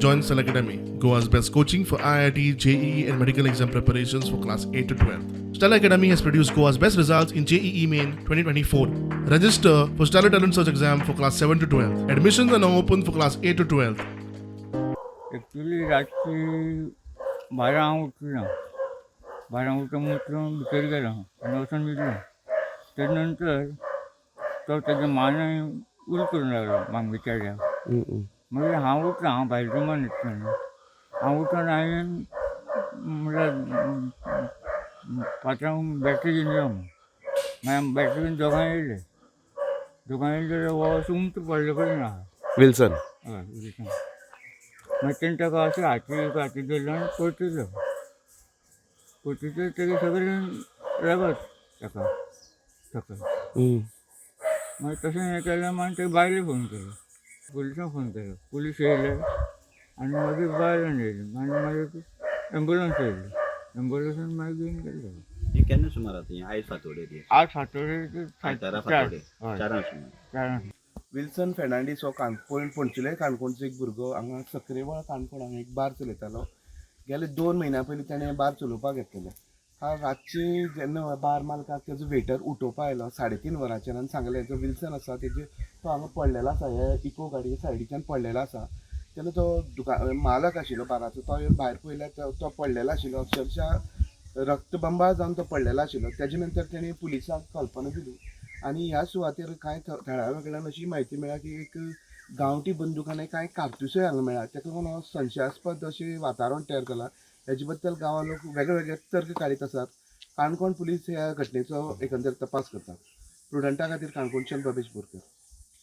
Join Stellar Academy, Goa's best coaching for IIT, JEE, and medical exam preparations for class 8 to 12. Stellar Academy has produced Goa's best results in JEE Main 2024. Register for Stellar Talent Search exam for class 7 to 12. Admissions are now open for class 8 to 12. Actually रातची 12 हांव उठलो 12 उठून उठून भितर गेलो आनी वचून न्हिदलो. तेजे नंतर तो तेज्या मानाय उल करूंक लागलो म्हाका विचारल्यार. मागीर हांव उठलो, हांव भायर रुमान न्हिदतालो. हांव उठून हांवें म्हणल्यार पात्रांक बॅटरी घेवन यो म्हणून. मागीर आमी बॅटरी घेवन दोगांय येयले. दोगांय येयले जाल्यार हो असो उंच पडले कडेन आहा. विल्सन हय विल्सन. मागीर तेणें ताका अशें हाती धरलो आनी पळयतलो. तेगे सगळें रगत ताका सकयल. मागीर तशें हें केलें मागीर ते बायलेक फोन केलो. पुलिसांक फोन केलो. पुलीस येयले आनी मागीर बायलांक येयली आनी मागीर एम्बुलंस येयली. एम्बुलंसान मागीर घेवन गेले. हे केन्ना सुमार आतां हें आयज फांतोडेर हें आज फांतोडेर आयतारा चार फांतोडेर चारां सुमार. चारांक. विल्सन फेर्नांडीस हो पणचुले काणकोणचो एक भुरगो हांगा सकरेवळ काणकोण हांगा एक बार चलयतालो. गेले 2 म्हयन्या पयलीं ताणें बार चलोवपाक घेतलेलें. रातची जेन्ना बार मालकाक तेजो वेटर उठोवपा आयलो 3:30 वरांचेर आनी सांगलें जो विल्सन आसा तेजे तो हांगा पडलेलो आसा, हे इको गाडये सायडीच्यान पडलेलो आसा. तेन्ना तो मालक आशिल्लो बाराचो तो येवन भायर पळयल्यार तो पडलेलो आशिल्लो. अक्षरशा रक्तबंबाळ जावन तो पडलेलो आशिल्लो. तेजे नंतर तेणें पुलिसांक कल्पना दिली आनी ह्या सुवातेर कांय थळाव्या कडल्यान अशी म्हायती मेळ्ळा की एक गांवठी बंदूक आनी कांय कारतुसूय हांगा मेळ्ळा. ताका लागून हो संशयास्पद अशें वातावरण तयार जालां. हेजे बद्दल गांवां लोक वेगळे वेगळे तर्क काडीत आसात. काणकोण पुलीस ह्या घटनेचो एकंदर तपास करतात. प्रुडंटा खातीर काणकोणच्यान भवेश बोरकर.